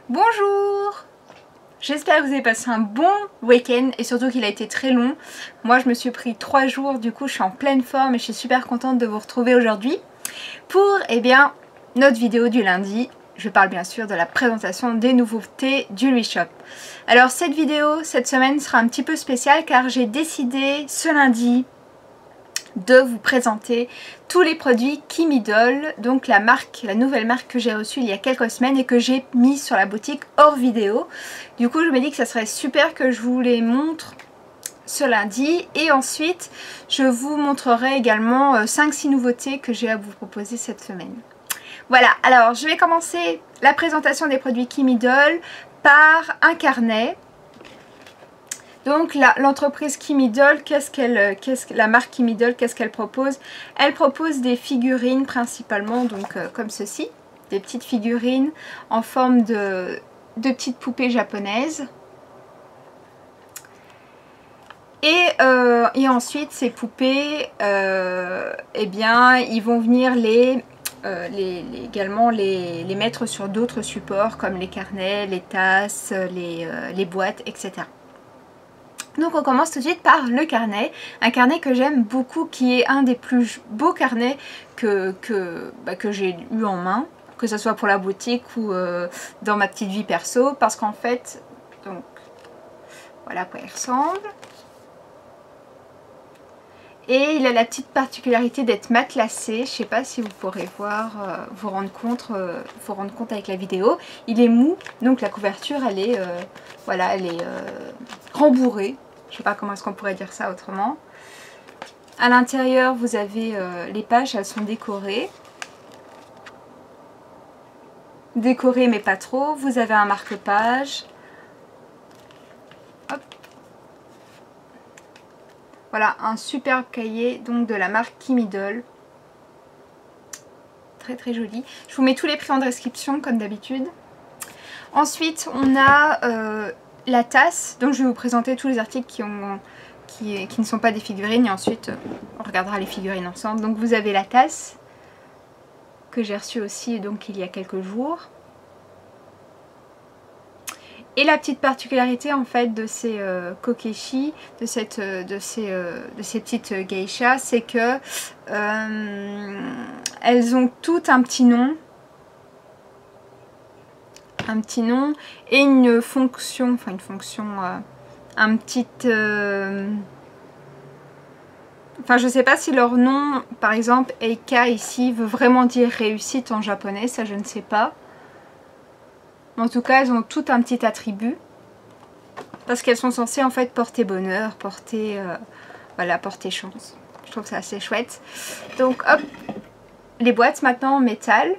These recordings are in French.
Bonjour! J'espère que vous avez passé un bon week-end et surtout qu'il a été très long. Moi je me suis pris 3 jours, du coup je suis en pleine forme et je suis super contente de vous retrouver aujourd'hui pour notre vidéo du lundi. Je parle bien sûr de la présentation des nouveautés du Louis Shop. Alors cette vidéo, cette semaine sera un petit peu spéciale car j'ai décidé ce lundi de vous présenter tous les produits Kimi Doll, donc la nouvelle marque que j'ai reçue il y a quelques semaines et que j'ai mis sur la boutique hors vidéo. Du coup je me dis que ça serait super que je vous les montre ce lundi et ensuite je vous montrerai également 5-6 nouveautés que j'ai à vous proposer cette semaine. Voilà, alors je vais commencer la présentation des produits Kimi Doll par un carnet. Donc l'entreprise Kimi Doll, la marque Kimi Doll, qu'est-ce qu'elle propose? Elle propose des figurines principalement, donc comme ceci, des petites figurines en forme de petites poupées japonaises. Et ensuite ces poupées, eh bien ils vont venir également les mettre sur d'autres supports comme les carnets, les tasses, les boîtes, etc. Donc on commence tout de suite par le carnet, un carnet que j'aime beaucoup, qui est un des plus beaux carnets que j'ai eu en main, que ce soit pour la boutique ou dans ma petite vie perso, parce qu'en fait, donc voilà à quoi il ressemble. Et il a la petite particularité d'être matelassé, je ne sais pas si vous pourrez voir, vous rendre compte avec la vidéo. Il est mou, donc la couverture elle est, voilà, elle est rembourrée. Je ne sais pas comment est-ce qu'on pourrait dire ça autrement. À l'intérieur, vous avez les pages, elles sont décorées. Décorées mais pas trop. Vous avez un marque-page. Voilà, un superbe cahier donc de la marque Kimi Doll. Très très joli. Je vous mets tous les prix en description comme d'habitude. Ensuite, on a la tasse. Donc je vais vous présenter tous les articles qui ne sont pas des figurines et ensuite on regardera les figurines ensemble. Donc vous avez la tasse que j'ai reçue aussi donc il y a quelques jours. Et la petite particularité en fait de ces kokeshi, de ces petites geishas, c'est que elles ont toutes un petit nom. Et une fonction, un petit... Enfin je sais pas si leur nom, par exemple Eika ici, veut vraiment dire réussite en japonais, ça je ne sais pas. En tout cas elles ont tout un petit attribut. Parce qu'elles sont censées en fait porter bonheur, porter chance. Je trouve ça assez chouette. Donc hop, les boîtes maintenant en métal.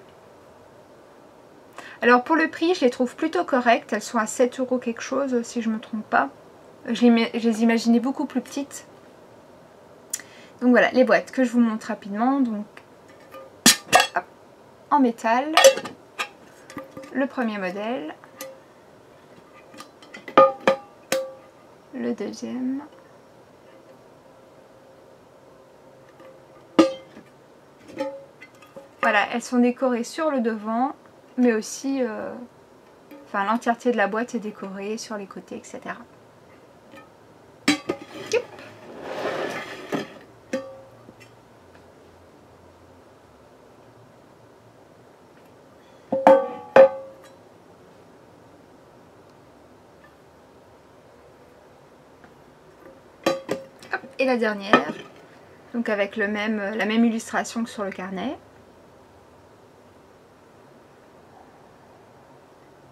Alors pour le prix, je les trouve plutôt correctes. Elles sont à 7 € quelque chose si je ne me trompe pas. Je les imaginais beaucoup plus petites. Donc voilà, les boîtes que je vous montre rapidement. Donc hop, en métal. Le premier modèle. Le deuxième. Voilà, elles sont décorées sur le devant. Mais aussi, l'entièreté de la boîte est décorée sur les côtés, etc. Et la dernière, donc avec la même illustration que sur le carnet.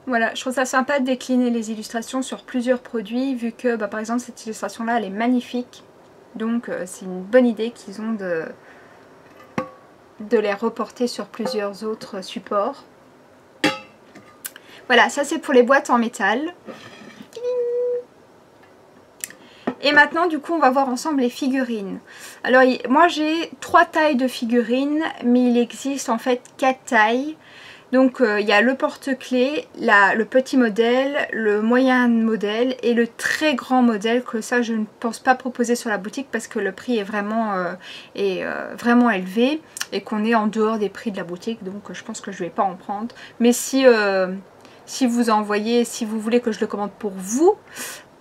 Voilà, je trouve ça sympa de décliner les illustrations sur plusieurs produits, vu que par exemple cette illustration là elle est magnifique. Donc c'est une bonne idée qu'ils ont de les reporter sur plusieurs autres supports. Voilà, ça c'est pour les boîtes en métal. Et maintenant du coup on va voir ensemble les figurines. Alors moi j'ai 3 tailles de figurines, mais il existe en fait 4 tailles. Donc il y a le porte-clés, le petit modèle, le moyen modèle et le très grand modèle, que ça je ne pense pas proposer sur la boutique parce que le prix est vraiment élevé et qu'on est en dehors des prix de la boutique, donc je pense que je ne vais pas en prendre. Mais si Si vous envoyez, si vous voulez que je le commande pour vous,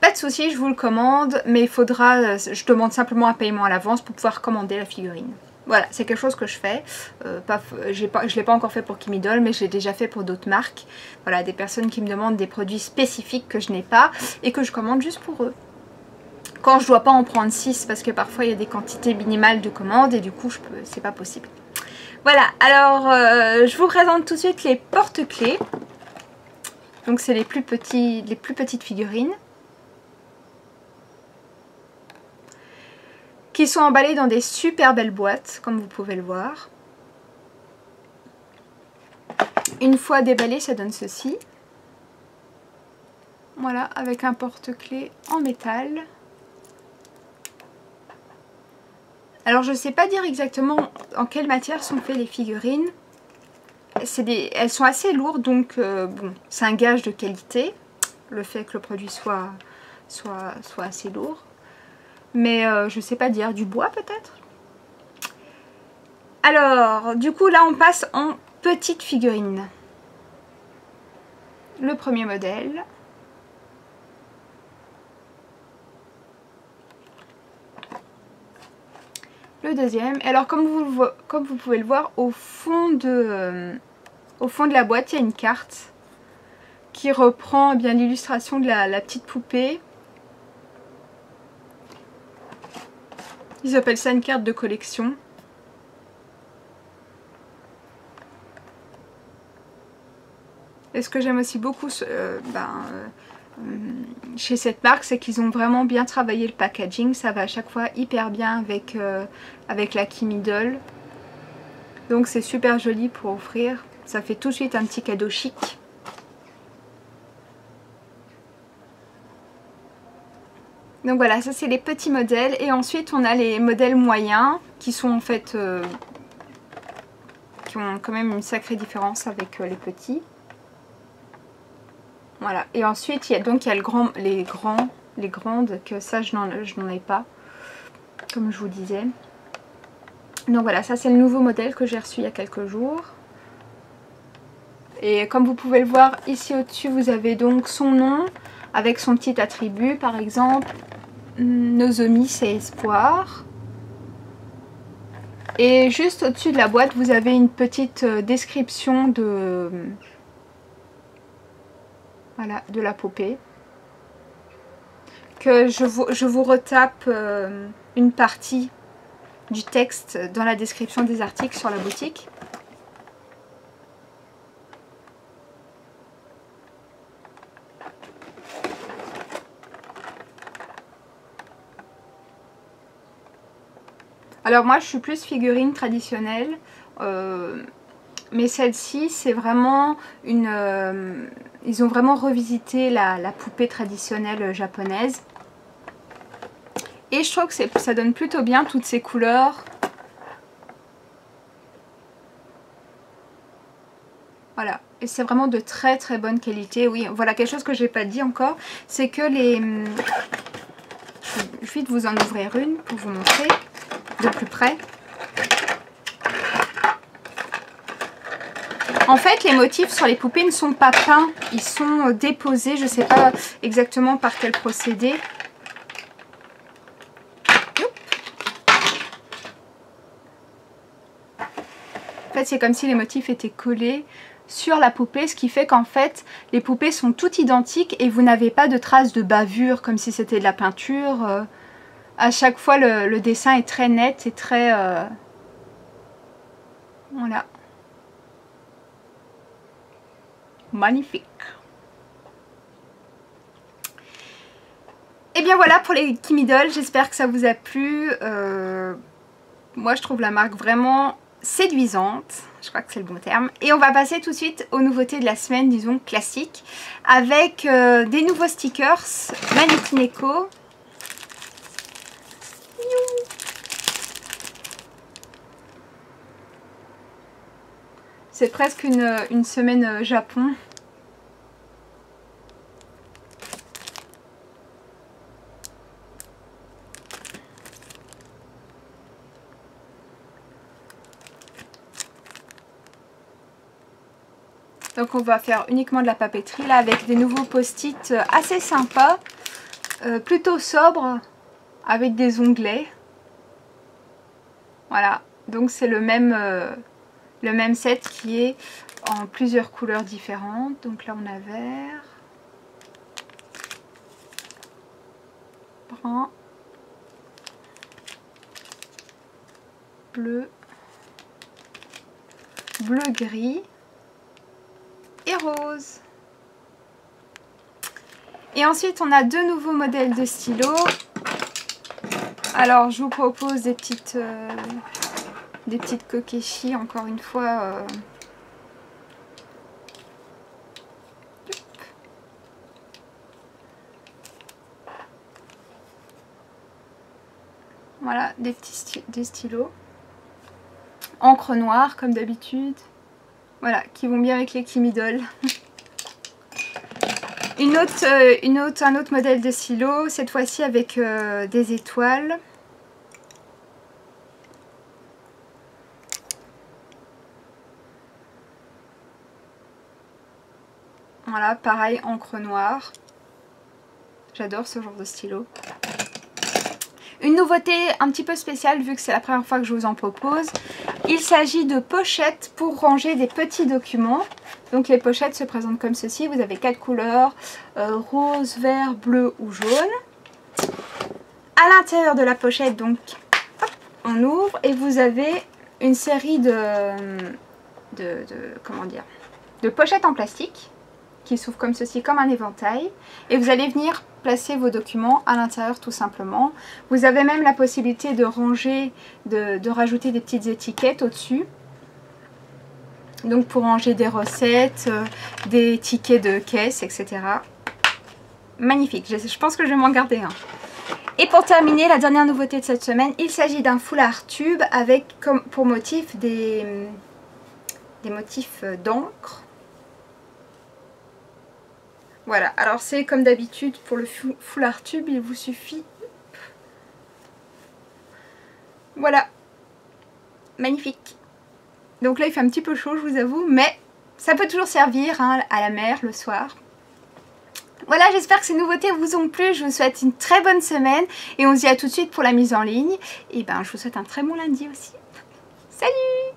pas de souci, je vous le commande, mais il faudra, je demande simplement un paiement à l'avance pour pouvoir commander la figurine. Voilà, c'est quelque chose que je fais. Je ne l'ai pas encore fait pour Kimi Doll, mais je l'ai déjà fait pour d'autres marques. Voilà, des personnes qui me demandent des produits spécifiques que je n'ai pas et que je commande juste pour eux. Quand je ne dois pas en prendre 6 parce que parfois il y a des quantités minimales de commandes et du coup c'est pas possible. Voilà, alors je vous présente tout de suite les porte-clés. Donc c'est les plus petites figurines. Qui sont emballées dans des super belles boîtes, comme vous pouvez le voir. Une fois déballé, ça donne ceci. Voilà, avec un porte-clés en métal. Alors je ne sais pas dire exactement en quelle matière sont faites les figurines. Elles sont assez lourdes, donc bon, c'est un gage de qualité, le fait que le produit soit assez lourd. Mais je ne sais pas dire, du bois peut-être. Alors, du coup là on passe en petite figurine. Le premier modèle. Le deuxième. Et alors comme vous pouvez le voir, au fond de la boîte, il y a une carte qui reprend bien l'illustration de la petite poupée. Ils appellent ça une carte de collection. Et ce que j'aime aussi beaucoup chez cette marque, c'est qu'ils ont vraiment bien travaillé le packaging. Ça va à chaque fois hyper bien avec la Kimi Doll. Donc c'est super joli pour offrir. Ça fait tout de suite un petit cadeau chic. Donc voilà, ça c'est les petits modèles. Et ensuite on a les modèles moyens qui sont en fait... qui ont quand même une sacrée différence avec les petits. Voilà. Et ensuite il y a les grandes, que ça je n'en ai pas. Comme je vous disais. Donc voilà, ça c'est le nouveau modèle que j'ai reçu il y a quelques jours. Et comme vous pouvez le voir ici au-dessus, vous avez donc son nom avec son petit attribut, par exemple Nozomi c'est espoir. Et juste au-dessus de la boîte, vous avez une petite description de la poupée. Que je vous retape une partie du texte dans la description des articles sur la boutique. Alors moi je suis plus figurine traditionnelle, mais celle-ci c'est vraiment une... ils ont vraiment revisité la poupée traditionnelle japonaise. Et je trouve que ça donne plutôt bien toutes ces couleurs. Voilà, et c'est vraiment de très très bonne qualité. Oui, voilà, quelque chose que j'ai pas dit encore, c'est que les... Je vais vite vous en ouvrir une pour vous montrer de plus près. En fait, les motifs sur les poupées ne sont pas peints, ils sont déposés, je ne sais pas exactement par quel procédé. En fait, c'est comme si les motifs étaient collés sur la poupée, ce qui fait qu'en fait, les poupées sont toutes identiques et vous n'avez pas de traces de bavure comme si c'était de la peinture. À chaque fois, le dessin est très net et très... Voilà. Magnifique. Et bien voilà pour les Kimi Doll, j'espère que ça vous a plu. Moi je trouve la marque vraiment séduisante, je crois que c'est le bon terme. Et on va passer tout de suite aux nouveautés de la semaine, disons classiques, avec des nouveaux stickers Mannequin Echo. C'est presque une semaine Japon. Donc Donc on va faire uniquement de la papeterie là avec des nouveaux post-it assez sympas, plutôt sobres, avec des onglets. Voilà, donc c'est le même set qui est en plusieurs couleurs différentes. Donc là on a vert, brun, bleu, bleu-gris et rose. Et ensuite on a deux nouveaux modèles de stylos. Alors je vous propose des petites Kokeshi encore une fois. Voilà, des stylos. Encre noire comme d'habitude. Voilà, qui vont bien avec les Kimidol. Un autre modèle de stylo, cette fois-ci avec des étoiles. Voilà, pareil, encre noire. J'adore ce genre de stylo. Une nouveauté un petit peu spéciale vu que c'est la première fois que je vous en propose. Il s'agit de pochettes pour ranger des petits documents. Donc les pochettes se présentent comme ceci. Vous avez 4 couleurs, rose, vert, bleu ou jaune. À l'intérieur de la pochette, donc, hop, on ouvre et vous avez une série de pochettes en plastique qui s'ouvrent comme ceci, comme un éventail. Et vous allez venir placer vos documents à l'intérieur tout simplement. Vous avez même la possibilité de ranger, de rajouter des petites étiquettes au-dessus. Donc pour ranger des recettes, des tickets de caisse, etc. Magnifique, je pense que je vais m'en garder un. Et pour terminer, la dernière nouveauté de cette semaine, il s'agit d'un foulard tube avec comme pour motif des motifs d'encre. Voilà, alors c'est comme d'habitude pour le foulard tube, il vous suffit. Voilà, magnifique. Donc là il fait un petit peu chaud, je vous avoue, mais ça peut toujours servir hein, à la mer le soir. Voilà, j'espère que ces nouveautés vous ont plu. Je vous souhaite une très bonne semaine et on se dit à tout de suite pour la mise en ligne. Et ben je vous souhaite un très bon lundi aussi. Salut!